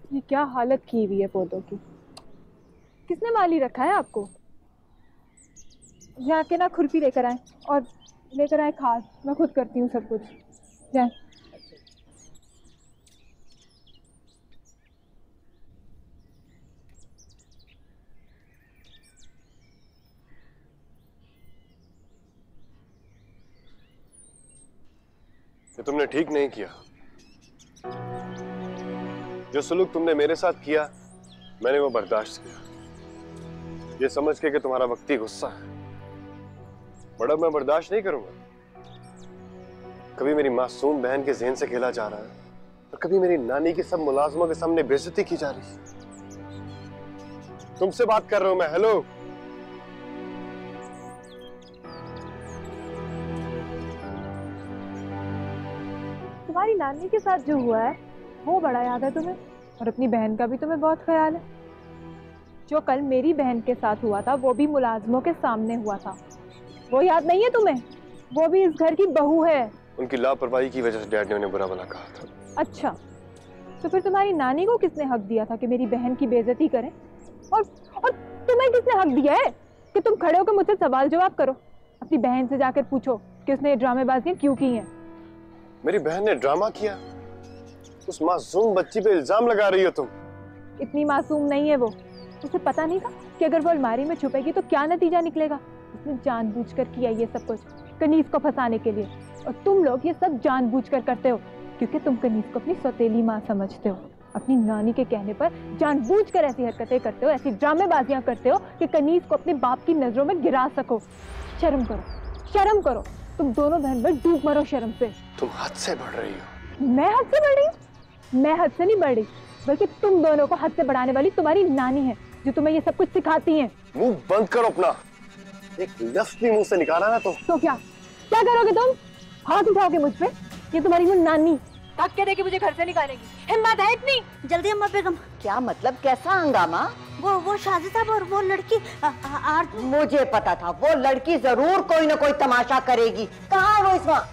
ये क्या हालत की हुई है पौधों की। किसने माली रखा है आपको? जाके ना खुरपी लेकर आए और लेकर आए खाद। मैं खुद करती हूँ सब कुछ। जाए। ये तुमने ठीक नहीं किया। जो सलूक तुमने मेरे साथ किया मैंने वो बर्दाश्त किया, ये समझ के कि तुम्हारा वक्ती गुस्सा है। बड़ा मैं बर्दाश्त नहीं करूंगा। कभी मेरी मासूम बहन के ज़हन से खेला जा रहा है और कभी मेरी नानी के सब मुलाजमों के सामने बेइज्जती की जा रही है। तुमसे बात कर रहा हूं मैं। हेलो। तुम्हारी नानी के साथ जो हुआ है वो बड़ा याद है तुम्हें, और अपनी बहन का भी तुम्हें बहुत ख्याल है। जो कल मेरी बहन के साथ हुआ था वो भी मुलाजमों के सामने हुआ था, वो याद नहीं है तुम्हें? वो भी इस घर की बहू है। उनकी लापरवाही की वजह से डैड ने उन्हें बुरा भला कहा था। अच्छा, तो फिर तुम्हारी नानी को किसने हक दिया था कि मेरी बहन की बेइज्जती करें? और तुम्हें किसने हक दिया है कि तुम खड़े होकर मुझसे सवाल जवाब करो? अपनी बहन से जाकर पूछो कि उसने ये ड्रामेबाजियां क्यों की हैं। मेरी बहन ने ड्रामा किया? उस मासूम बच्ची पे इल्जाम लगा रही हो तुम। इतनी मासूम नहीं है वो। उसे पता नहीं था कि अगर वो अलमारी में छुपेगी तो क्या नतीजा निकलेगा। उसने जानबूझकर किया ये सब कुछ कनीज को फंसाने के लिए, और तुम लोग ये सब जानबूझकर करते हो क्योंकि तुम कनीज को अपनी सौतेली माँ समझते हो। अपनी नानी के कहने पर जानबूझकर ऐसी हरकतें करते हो, ऐसी ड्रामेबाजियां करते हो कि कनीज को अपने बाप की नजरों में गिरा सको। शर्म करो, शर्म करो। तुम दोनों बहन भाई डूब मरो शर्म से। तुम हद से बढ़ रही हो। मैं हद से बढ़ रही हूँ? मैं हद से नहीं बढ़ रही, बल्कि तुम दोनों को हद से बढ़ाने वाली तुम्हारी नानी है जो तुम्हें ये सब कुछ सिखाती है। मुंह बंद करो अपना। एक लफ्ज भी मुंह से निकाला ना तो क्या क्या करोगे तुम? हाथ उठाओगे मुझ पे? ये तुम्हारी वो नानी हक के देगी मुझे घर से निकालेगी। हिम्मत है इतनी? जल्दी अम्मा बेगम। क्या मतलब, कैसा हंगामा? वो शादी साहब और वो लड़की मुझे पता था वो लड़की जरूर कोई ना कोई तमाशा करेगी। कहाँ है वो इस वक्त?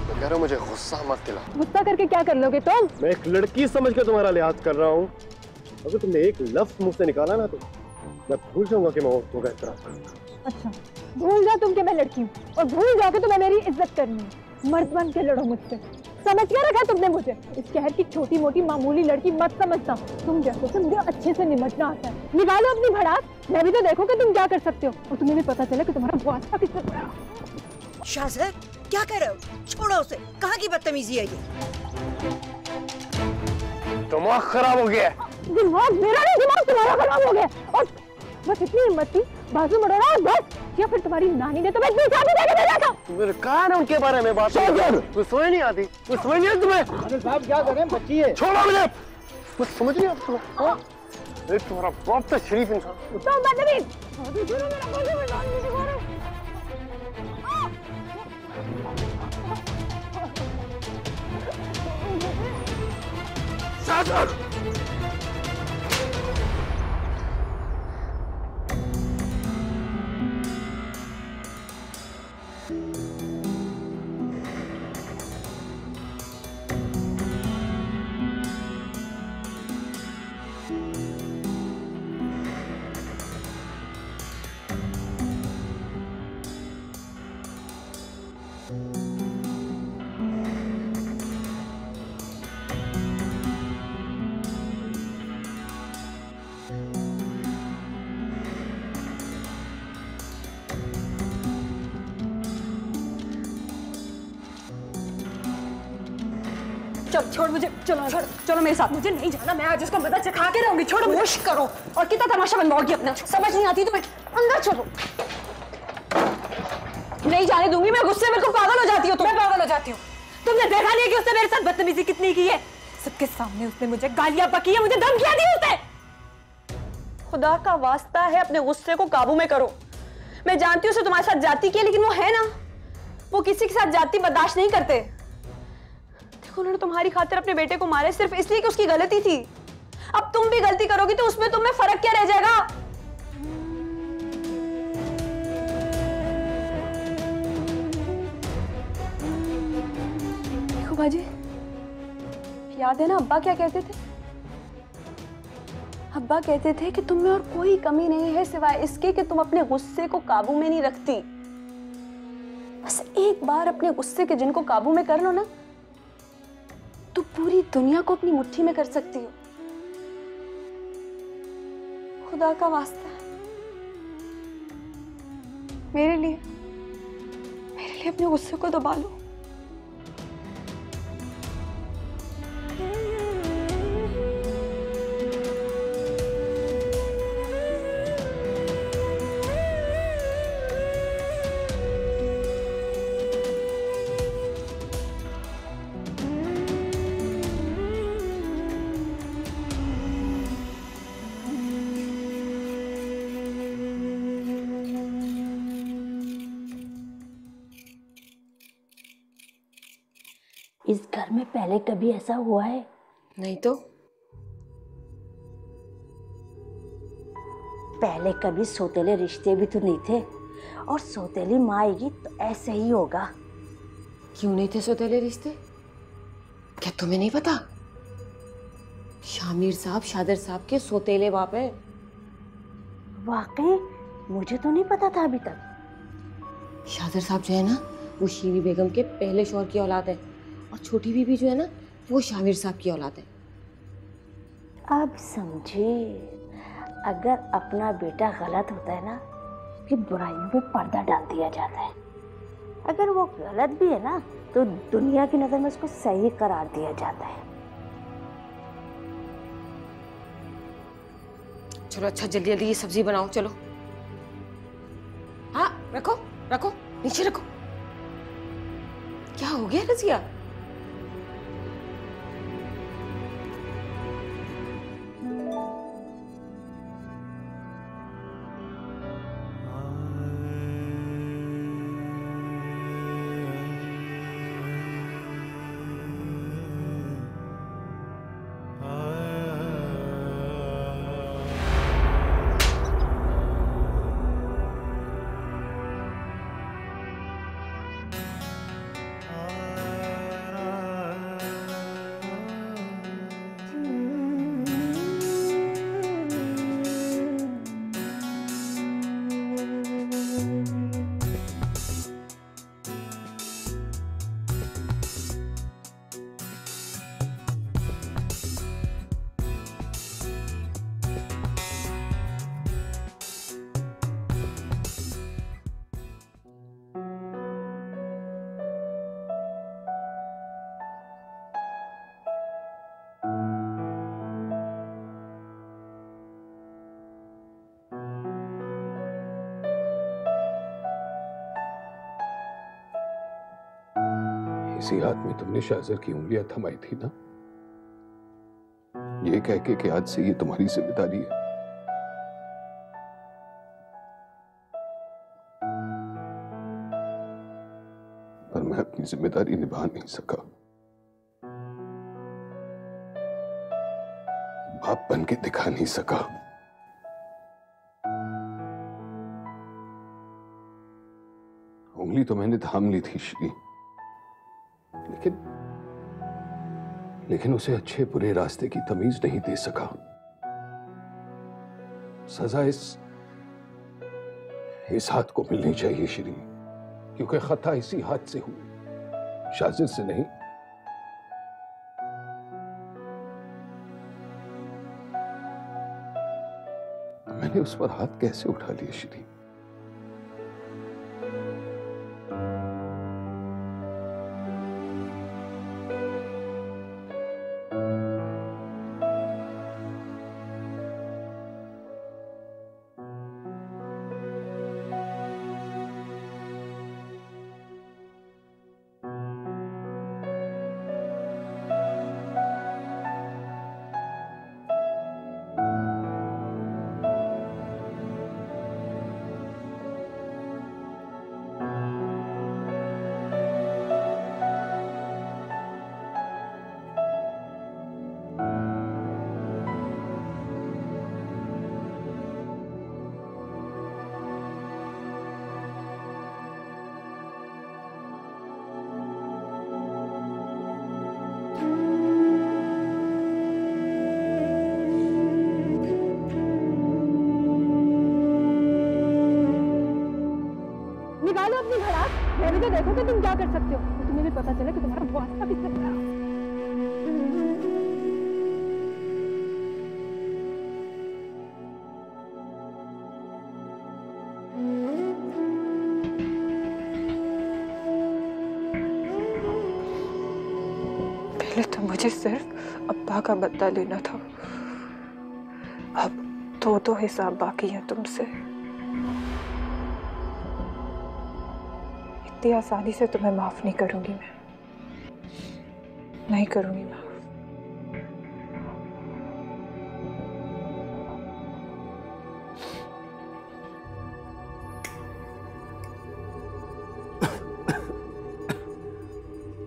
मैं कह रहा हूं मुझे गुस्सा मत दिला। गुस्सा करके क्या कर लोगे तुम? मैं एक लड़की समझ के तुम्हारा लिहाज कर रहा हूँ। अगर तुमने एक लफ्ज मुंह से निकाला ना तो मैं भूल जाऊंगा कि मैं औरतों का एहतराम करता। अच्छा, भूल जाओ तुम कि मैं लड़की हूँ, और भूल जाओ कि तुम्हें मेरी इज्जत करनी है। मर्द बन के लड़ो मुझसे। समझ क्या रखा तुमने मुझे? इस शहर की छोटी मोटी मामूली लड़की मत समझता। तुम जैसे से मुझे अच्छे से निमटना आता है। निकालो अपनी भड़ास, मैं भी तो देखो कि तुम क्या कर सकते हो, और तुम्हें भी पता चले कि तुम्हारा वास्ता किससे पड़ा। शाहज़ाद क्या कर रहे हो? छोड़ो उसे। कहाँ की बदतमीजी है ये? दिमाग खराब हो गया है। दिमाग मेरा नहीं, दिमाग तुम्हारा खराब हो गया। और बस इतनी हिम्मत थी बाजू मरोड़ा और बस, या फिर तुम्हारी नानी ने तुम्हें इतनी शादी देके भेजा था? मेरे कहा ना उनके बारे में बात कर। कुछ समझ नहीं आती, कुछ समझ नहीं आती तुम्हें। अरे साहब क्या करें, बच्ची है। छोड़ो मुझे, कुछ समझ नहीं आता तुम्हें। तुम्हारा बाप तो शरीफ इंसान। तो बदतमीज। शाहज़ाद चलो छोड़ मुझे, चलो चलो मेरे साथ। मुझे नहीं जाना, मैं आज उसको मदद सिखा के रहूंगी। छोड़ो, होश करो। और कितना तमाशा बनवाओगी अपना? समझ नहीं आती तुम्हें? अंदर चलो। नहीं जाने दूंगी मैं। गुस्से में बिल्कुल पागल हो जाती हो तुम। मैं पागल हो जाती हूँ? तुमने देखा नहीं कि उसने मेरे साथ बदतमीजी कितनी की है? सबके सामने उसने मुझे गालियां बकी है, मुझे धमकियां दी उसने। खुदा का वास्ता है अपने गुस्से को काबू में करो। मैं जानती हूँ उसे तुम्हारे साथ जाती की है, लेकिन वो है ना, वो किसी के साथ जाती बर्दाश्त नहीं करते। देखो उन्होंने तुम्हारी खातिर अपने बेटे को मारे सिर्फ इसलिए कि उसकी गलती थी। अब तुम भी गलती करोगी तो उसमें तुम्हें फर्क क्या रह जाएगा? देखो बाजी, याद है ना अब्बा क्या कहते थे? अब्बा कहते थे कि तुम में और कोई कमी नहीं है सिवाय इसके कि तुम अपने गुस्से को काबू में नहीं रखती। बस एक बार अपने गुस्से के जिनको काबू में कर लो ना, तो पूरी दुनिया को अपनी मुट्ठी में कर सकती हो। खुदा का वास्ता है, मेरे लिए अपने गुस्से को दबा लो। इस घर में पहले कभी ऐसा हुआ है? नहीं तो पहले कभी सौतेले रिश्ते भी तो नहीं थे, और सौतेली माँ आएगी तो ऐसे ही होगा। क्यों नहीं थे सौतेले रिश्ते? क्या तुम्हें नहीं पता? शामिर साहब शादिर साहब के सौतेले बाप है। वाकई मुझे तो नहीं पता था अभी तक। शादिर साहब जो है ना, वो शीरी बेगम के पहले शौहर की औलाद है, और छोटी बीबी जो है ना, वो शामिर साहब की औलाद है। अब समझे, अगर अपना बेटा गलत होता है ना, कि बुराइयों पे पर्दा डाल दिया जाता है। अगर वो गलत भी है ना, तो दुनिया की नजर में उसको सही करार दिया जाता है। चलो अच्छा, जल्दी जल्दी ये सब्जी बनाओ, चलो। हाँ रखो रखो, नीचे रखो। क्या हो गया रजिया? इसी हाथ में तुमने शाहजर की उंगलियां थमाई थी ना, ये कह के कि आज से ये तुम्हारी जिम्मेदारी है। पर मैं अपनी जिम्मेदारी निभा नहीं सका। बाप बन के दिखा नहीं सका। उंगली तो मैंने थाम ली थी श्री, लेकिन उसे अच्छे बुरे रास्ते की तमीज नहीं दे सका। सजा इस हाथ को मिलनी चाहिए श्री, क्योंकि खता इसी हाथ से हुई, शाजिद से नहीं। मैंने उस पर हाथ कैसे उठा लिया श्री? चला लो अपनी भड़ास, मैं भी तो देखो कि तुम क्या कर सकते हो, तो तुम्हें भी पता चले कि तुम्हारा वास्ता किससे खड़ा। पहले तो मुझे सिर्फ अब्बा का बदला लेना था, अब दो हिसाब बाकी हैं तुमसे। इतनी आसानी से तुम्हें माफ नहीं करूंगी, मैं नहीं करूंगी माफ।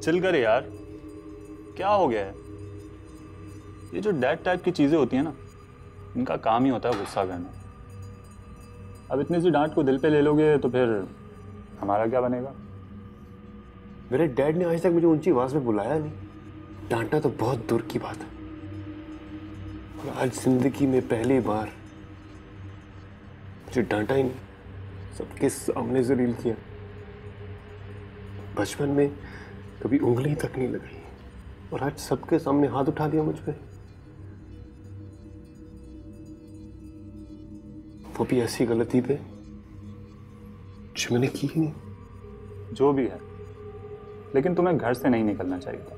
चिल कर यार, क्या हो गया है? ये जो डैड टाइप की चीजें होती हैं ना, इनका काम ही होता है गुस्सा करना। अब इतनी सी डांट को दिल पे ले लोगे तो फिर हमारा क्या बनेगा? मेरे डैड ने आज तक मुझे ऊंची आवाज में बुलाया नहीं, डांटा तो बहुत दूर की बात है। और आज जिंदगी में पहली बार मुझे डांटा ही नहीं, सबके सामने जलील किया। बचपन में कभी उंगली तक नहीं लगाई और आज सबके सामने हाथ उठा दिया मुझ पे, वो भी ऐसी गलती पे जो मैंने की ही नहीं। जो भी है, लेकिन तुम्हें घर से नहीं निकलना चाहिए था,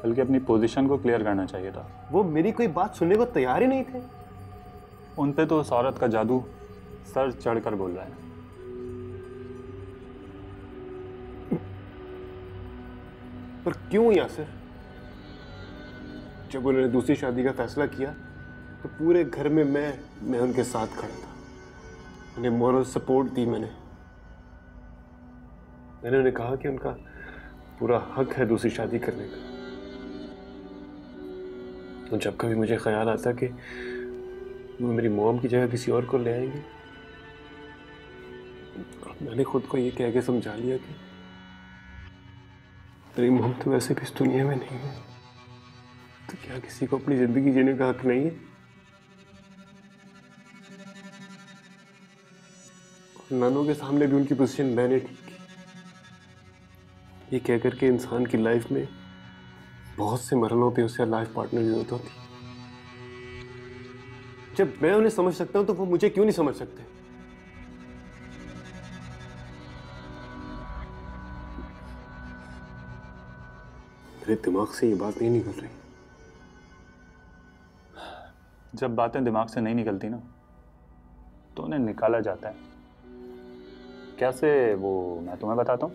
बल्कि अपनी पोजीशन को क्लियर करना चाहिए था। वो मेरी कोई बात सुनने को तैयार ही नहीं थे। उन पे तो उस औरत का जादू सर चढ़कर बोल रहा है। पर क्यों यासिर? जब उन्होंने दूसरी शादी का फैसला किया तो पूरे घर में मैं उनके साथ खड़ा था, उन्हें मॉरल सपोर्ट दी मैंने उन्हें कहा कि उनका पूरा हक है दूसरी शादी करने का। तो जब कभी मुझे ख्याल आता कि वो मेरी मॉम की जगह किसी और को ले आएंगे, मैंने खुद को ये कह के समझा लिया कि तेरी मॉम तो वैसे भी इस दुनिया में नहीं है, तो क्या किसी को अपनी जिंदगी जीने का हक नहीं है? नानों के सामने भी उनकी पोजीशन मैंने ठीक की। ये कह करके इंसान की लाइफ में बहुत से मरहलों पे उसे लाइफ पार्टनर की जरूरत होती है। जब मैं उन्हें समझ सकता हूं तो वो मुझे क्यों नहीं समझ सकते? मेरे दिमाग से ये बात नहीं निकल रही। जब बातें दिमाग से नहीं निकलती ना, तो उन्हें निकाला जाता है। कैसे, वो मैं तुम्हें बताता हूँ।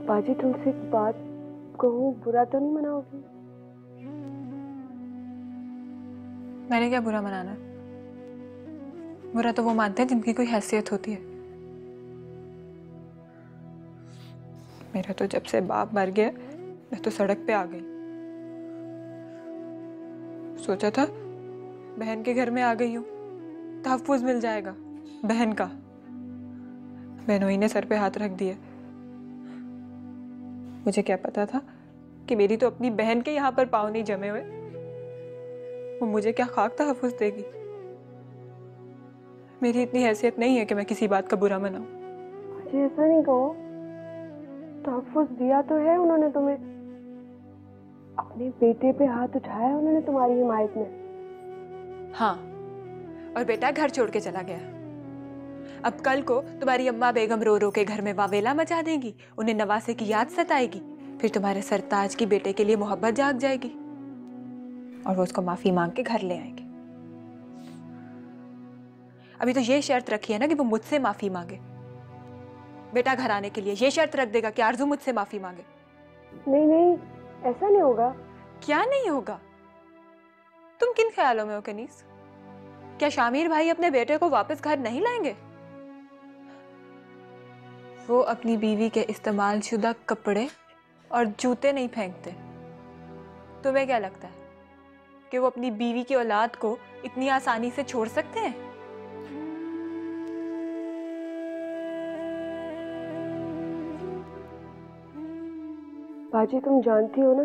बाजी, तुमसे एक बात कहूँ, बुरा तो नहीं मनाओगी? मैंने क्या बुरा मनाना है? बुरा तो वो मानते हैं जिनकी कोई हैसियत होती है। मेरा तो जब से बाप मर गया, मैं तो सड़क पे आ गई। सोचा था बहन के घर में आ गई हूँ, तहफ़्फ़ुज़ मिल जाएगा बहन का। बहनोई ने सर पे हाथ रख दिया। मुझे क्या पता था कि मेरी तो अपनी बहन के यहाँ पर पाँव नहीं जमे हुए, वो मुझे क्या खाक तहफ़्फ़ुज़ देगी। मेरी इतनी हैसियत नहीं है कि मैं किसी बात का बुरा मनाऊं। मुझे ऐसा नहीं कहो, तहफ़्फ़ुज़ दिया तो है उन्होंने तुम्हें, अपने बेटे पे हाथ उठाया उन्होंने तुम्हारी हिमायत में। हाँ, और बेटा घर छोड़ के चला गया। अब कल को तुम्हारी अम्मा बेगम रो रो के घर में वावेला मचा देगी, उन्हें नवासे की याद सताएगी, फिर तुम्हारे सरताज की बेटे के लिए मोहब्बत जाग जाएगी और वो उसको माफी मांग के घर ले आएंगे। अभी तो ये शर्त रखी है ना कि वो मुझसे माफी मांगे। बेटा घर आने के लिए ये शर्त रख देगा कि आरजू मुझसे माफी मांगे। नहीं नहीं, ऐसा नहीं होगा। क्या नहीं होगा? तुम किन ख्यालों में हो कनीस? क्या शामिर भाई अपने बेटे को वापस घर नहीं लाएंगे? वो अपनी बीवी के इस्तेमाल शुदा कपड़े और जूते नहीं फेंकते। तुम्हें क्या लगता है कि वो अपनी बीवी की औलाद को इतनी आसानी से छोड़ सकते हैं? बाजी तुम जानती हो ना,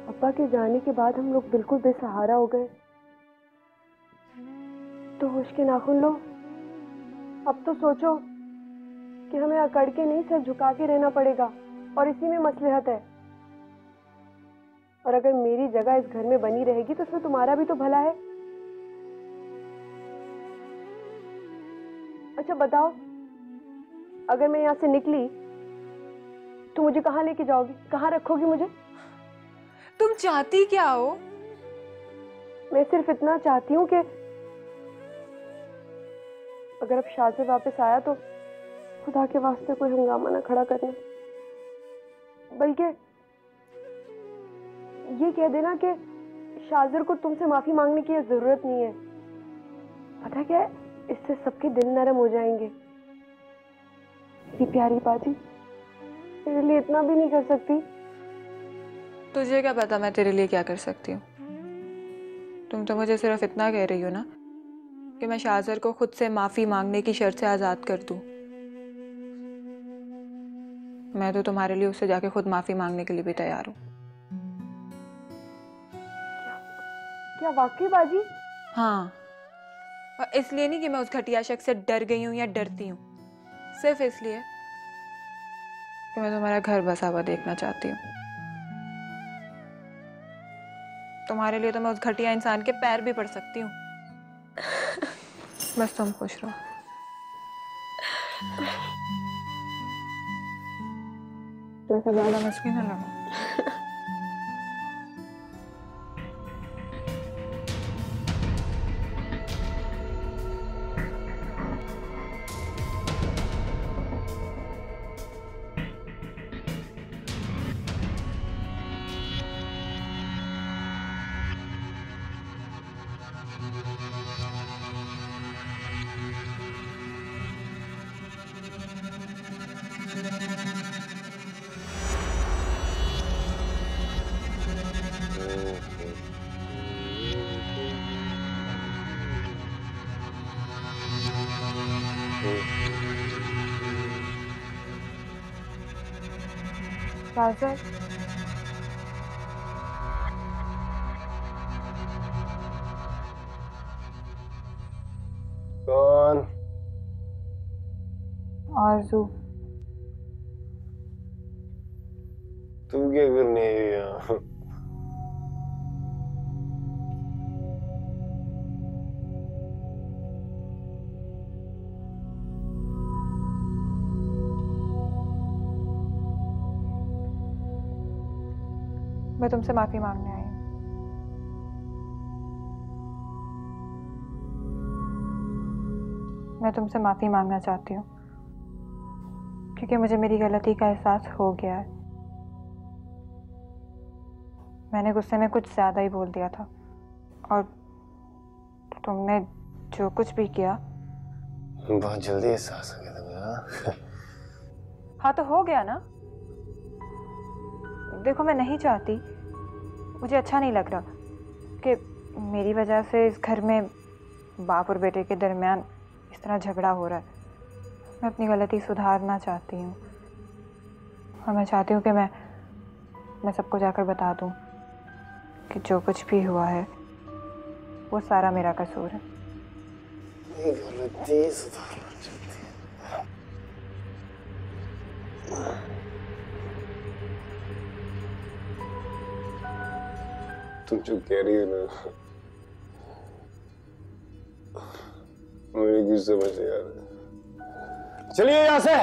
अब्बा के जाने के बाद हम लोग बिल्कुल बेसहारा हो गए। तो होश के नाखून लो। अब तो सोचो कि हमें अकड़ के नहीं, सर झुका के रहना पड़ेगा, और इसी में मसलहत है। और अगर मेरी जगह इस घर में बनी रहेगी तो उसमें तुम्हारा भी तो भला है। अच्छा बताओ, अगर मैं यहाँ से निकली तो मुझे कहाँ लेके जाओगी, कहाँ रखोगी मुझे? तुम चाहती क्या हो? मैं सिर्फ इतना चाहती हूँ कि अगर अब शाज़िर वापस आया तो खुदा के वास्ते कोई हंगामा ना खड़ा करना, बल्कि ये कह देना कि शाज़िर को तुमसे माफी मांगने की जरूरत नहीं है। पता क्या है, इससे सबके दिल नरम हो जाएंगे। मेरी प्यारी बाजी, तेरे लिए इतना भी नहीं कर सकती? तुझे क्या पता मैं तेरे लिए क्या कर सकती हूँ? तुम तो मुझे सिर्फ इतना कह रही हो ना कि मैं शाज़र को खुद से माफी मांगने की शर्त से आजाद कर दूं। मैं तो तुम्हारे लिए उससे जाके खुद माफी मांगने के लिए भी तैयार हूँ। क्या वाकई बाजी? हाँ, और इसलिए नहीं कि मैं उस घटिया शख्स से डर गई हूँ या डरती हूँ, सिर्फ इसलिए कि मैं तुम्हारा घर बसा हुआ देखना चाहती हूँ। तुम्हारे लिए तो मैं उस घटिया इंसान के पैर भी पड़ सकती हूँ। बस तुम खुश रहो। जैसे ज्यादा मुश्किल ना लगा। शाज़र, कौन? आरज़ू। तू क्या करने आई यहाँ? मैं तुमसे माफी मांगने आई हूँ। मैं तुमसे माफी मांगना चाहती हूँ क्योंकि मुझे मेरी गलती का एहसास हो गया है। मैंने गुस्से में कुछ ज्यादा ही बोल दिया था, और तुमने जो कुछ भी किया बहुत जल्दी एहसास हो गया तुम्हें? हाँ तो हो गया ना। देखो, मैं नहीं चाहती, मुझे अच्छा नहीं लग रहा कि मेरी वजह से इस घर में बाप और बेटे के दरमियान इस तरह झगड़ा हो रहा है। मैं अपनी गलती सुधारना चाहती हूँ, और मैं चाहती हूँ कि मैं सबको जाकर बता दूँ कि जो कुछ भी हुआ है वो सारा मेरा कसूर है। गलती सुधारना चाहती है? तुम जो कह रही हो ना, मुझे कुछ समझ नहीं आ रहा। चलिए यहाँ से।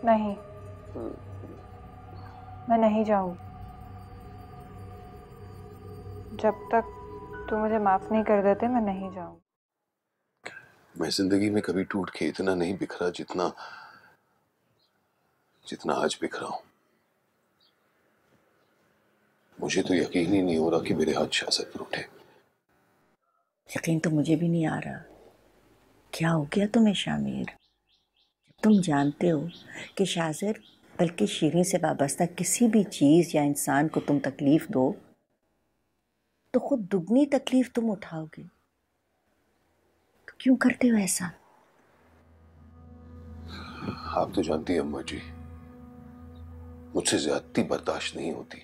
नहीं, मैं नहीं जाऊंगी जब तक तू मुझे माफ नहीं कर देते। मैं नहीं जाऊंगी। मैं जिंदगी में कभी टूट के इतना नहीं बिखरा जितना आज बिखरा हूं। मुझे तो यकीन ही नहीं हो रहा कि मेरे हाथ शाज़र पर उठे। यकीन तो मुझे भी नहीं आ रहा। क्या हो गया तुम्हें शामिर? तुम जानते हो कि शाज़र बल्कि शीरीन से वाबस्ता किसी भी चीज़ या इंसान को तुम तकलीफ दो तो खुद दुगनी तकलीफ तुम उठाओगे। तो क्यों करते हो ऐसा? आप तो जानती हैं अम्मा जी, मुझसे ज्यादती बर्दाश्त नहीं होती,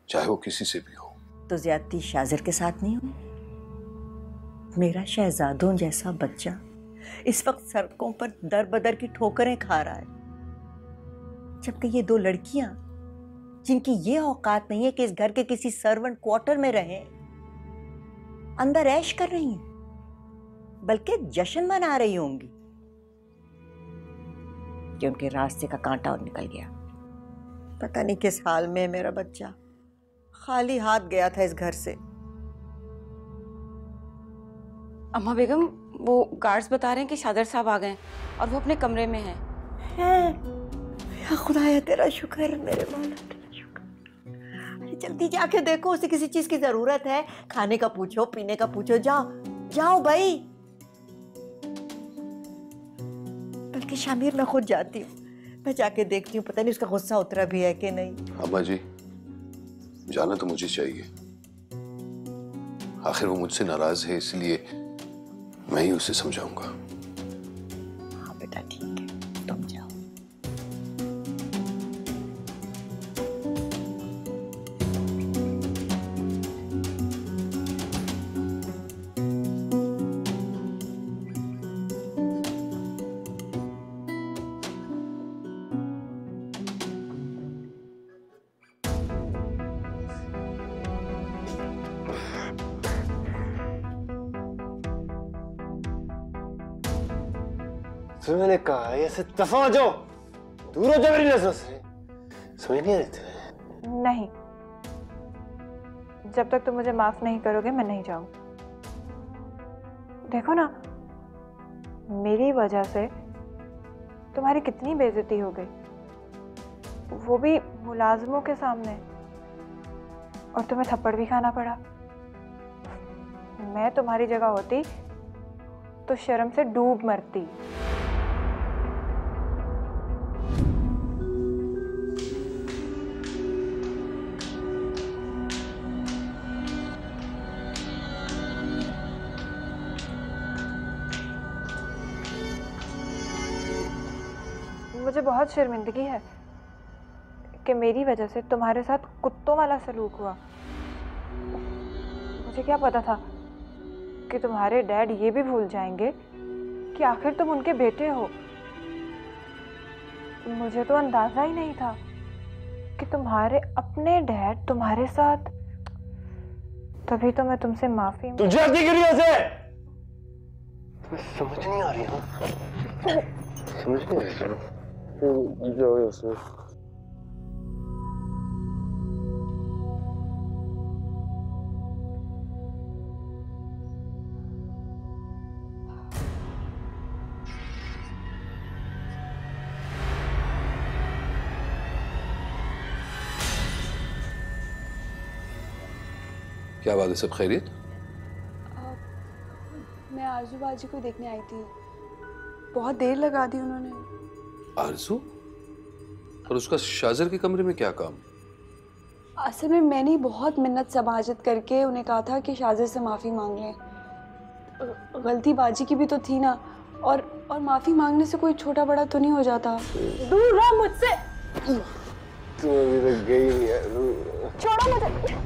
चाहे वो किसी से भी हो। तो ज्यादती शाजिर के साथ नहीं हुई? मेरा शहजादों जैसा बच्चा इस वक्त सड़कों पर दर बदर की ठोकरें खा रहा है, जबकि ये दो लड़कियां जिनकी ये औकात नहीं है कि इस घर के किसी सर्वेंट क्वार्टर में रहें, अंदर ऐश कर रही हैं, बल्कि जश्न मना रही होंगी कि उनके रास्ते का कांटा और निकल गया। पता नहीं किस हाल में मेरा बच्चा खाली हाथ गया था इस घर से। अम्मा बेगम, वो गार्ड्स बता रहे हैं कि शादर साहब आ गए और वो अपने कमरे में हैं। या खुदाया तेरा शुक्र, मेरे मौला तेरा शुक्र। अरे जल्दी जाके देखो, उसे किसी चीज की जरूरत है, खाने का पूछो, पीने का पूछो, जाओ जाओ भाई। बल्कि शामिर मैं खुद जाती हूँ, मैं जाके देखती हूँ, पता नहीं उसका गुस्सा उतरा भी है कि नहीं। अम्मा जी, जाना तो मुझे चाहिए, आखिर वो मुझसे नाराज है, इसलिए मैं ही उसे समझाऊंगा। हाँ बेटा ठीक है, तुम जाओ। तो मैंने कहा ऐसे दफा हो जाओ, दूर हो जाओ मेरी नजरों से। समझ नहीं आ रही थी? नहीं, जब तक तुम मुझे माफ नहीं करोगे मैं नहीं जाऊं। देखो ना, मेरी वजह से तुम्हारी कितनी बेइज्जती हो गई, वो भी मुलाजिमों के सामने, और तुम्हें थप्पड़ भी खाना पड़ा। मैं तुम्हारी जगह होती तो शर्म से डूब मरती। मुझे बहुत शर्मिंदगी है कि मेरी वजह से तुम्हारे साथ कुत्तों वाला सलूक हुआ। मुझे क्या पता था कि तुम्हारे डैड ये भी भूल जाएंगे कि आखिर तुम उनके बेटे हो। मुझे तो अंदाजा ही नहीं था कि तुम्हारे अपने डैड तुम्हारे साथ। तभी तो मैं तुमसे माफी। तुझे आती क्यों नहीं ऐसे? समझ नहीं आ रही है, समझ नहीं आ रही है। जाओ उसमें। क्या बात है, सब खैरियत? मैं आरजू बाजी को देखने आई थी, बहुत देर लगा दी उन्होंने। आरजू? और उसका शाजिर के कमरे में क्या काम? असल में मैंने ही बहुत मिन्नत समाजत करके उन्हें कहा था कि शाजिर से माफ़ी मांग लें। गलती बाजी की भी तो थी ना, और माफ़ी मांगने से कोई छोटा बड़ा तो नहीं हो जाता। दूर रहो मुझसे। तू अभी तक गई नहीं है। छोड़ो मुझे।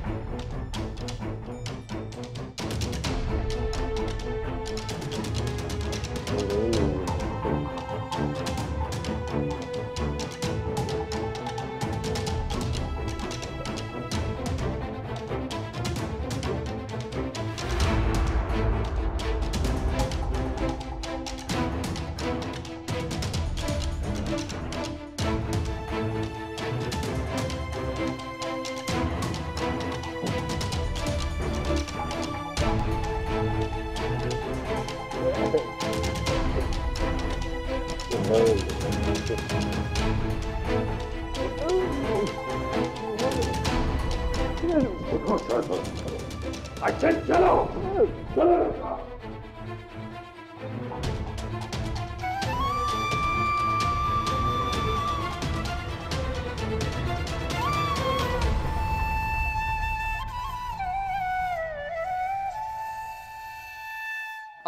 अच्छा चलो चलो।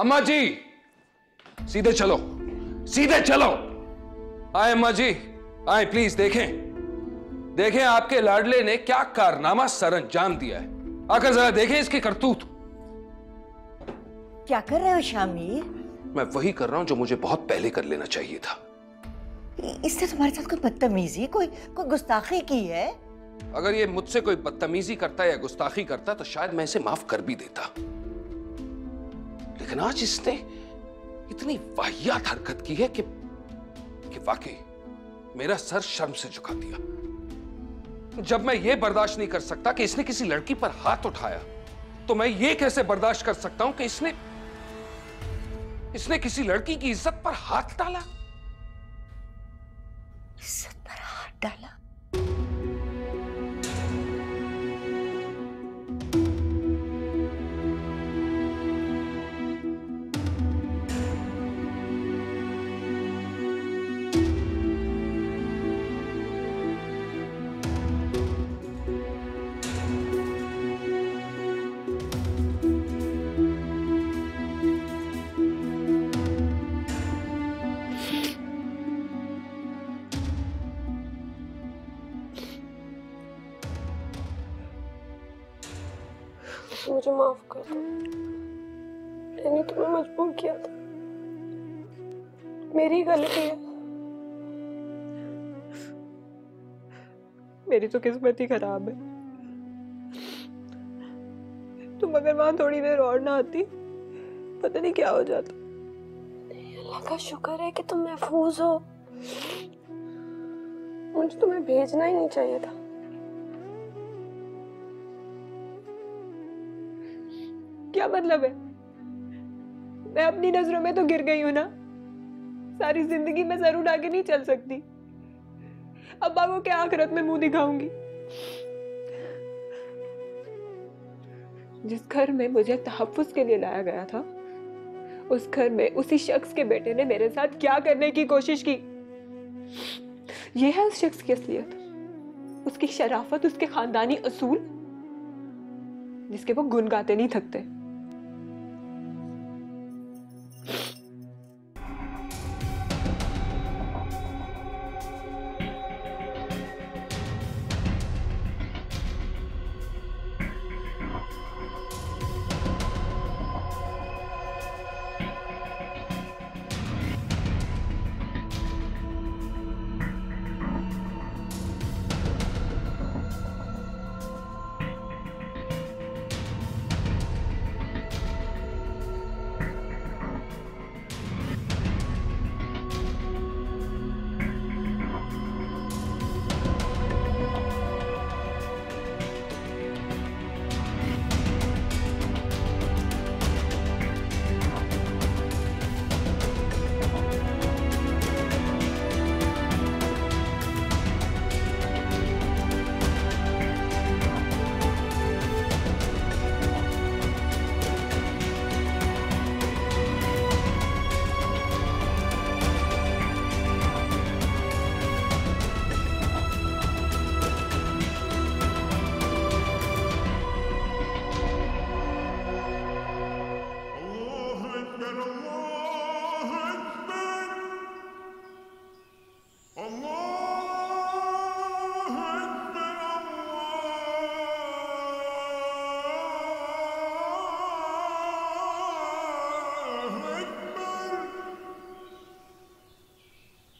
अम्मा जी सीधे चलो, सीधे चलो। आए अम्मा जी, आए प्लीज। देखें देखें आपके लाडले ने क्या कारनामा सरअंजाम दिया है। आकर जरा देखें इसकी करतूत। क्या कर रहे हो शामिर? मैं वही कर रहा हूं जो मुझे बहुत पहले कर लेना चाहिए था। इसने तुम्हारे साथ कोई बदतमीजी, कोई गुस्ताखी की है? अगर ये मुझसे कोई बदतमीजी करता या गुस्ताखी करता तो शायद मैं इसे माफ कर भी देता, लेकिन आज इसने इतनी वाहियात हरकत की है कि वाकई मेरा सर शर्म से झुका दिया। जब मैं ये बर्दाश्त नहीं कर सकता कि इसने किसी लड़की पर हाथ उठाया, तो मैं ये कैसे बर्दाश्त कर सकता हूं कि इसने किसी लड़की की इज्जत पर हाथ डाला। इज्जत पर हाथ डाला? मुझे माफ कर दो, मैंने तुम्हें मजबूर किया था, मेरी गलती है। मेरी तो किस्मत ही खराब है। तुम अगर वहां थोड़ी देर और ना आती, पता नहीं क्या हो जाता। अल्लाह का शुक्र है कि तुम महफूज हो। मुझे तुम्हें भेजना ही नहीं चाहिए था। क्या मतलब है? मैं अपनी नजरों में तो गिर गई हूं ना। सारी जिंदगी मैं सर उठा के नहीं चल सकती। अब्बा को क्या आखिरत में मुंह दिखाऊंगी? जिस घर में मुझे तहफ्फुज के लिए लाया गया था, उस घर में उसी शख्स के बेटे ने मेरे साथ क्या करने की कोशिश की। यह है उस शख्स की असलियत, उसकी शराफत, उसके खानदानी असूल, जिसके वो गुन गाते नहीं थकते।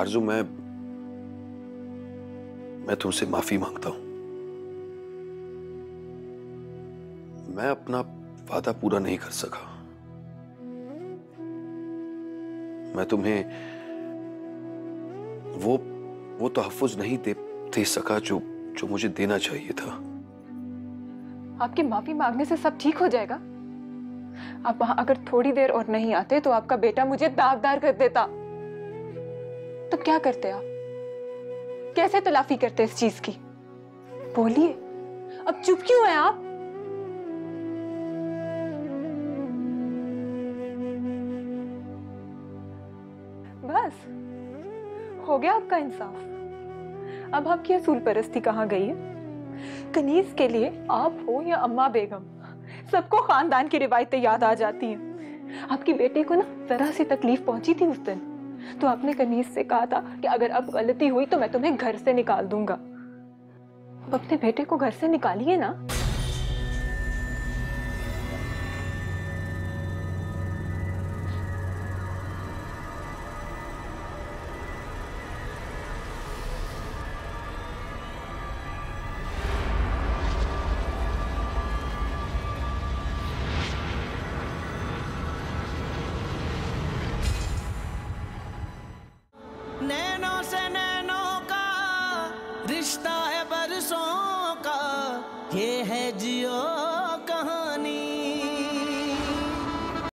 आरजू, मैं तुमसे माफी मांगता हूं। मैं अपना वादा पूरा नहीं कर सका। मैं तुम्हें वो तहफ्फुज़ नहीं दे सका जो मुझे देना चाहिए था। आपकी माफी मांगने से सब ठीक हो जाएगा? आप वहां अगर थोड़ी देर और नहीं आते तो आपका बेटा मुझे दागदार कर देता। तो क्या करते आप? कैसे तलाफी करते इस चीज की? बोलिए, अब चुप क्यों हैं आप? बस हो गया आपका इंसाफ। अब आपकी असूल परस्ती कहाँ गई है? कनीज के लिए आप हो या अम्मा बेगम, सबको खानदान की रिवायतें याद आ जाती हैं। आपकी बेटे को ना जरा सी तकलीफ पहुंची थी उस दिन, तो आपने कनीज से कहा था कि अगर अब गलती हुई तो मैं तुम्हें घर से निकाल दूंगा। अब अपने बेटे को घर से निकालिए ना। नैनों से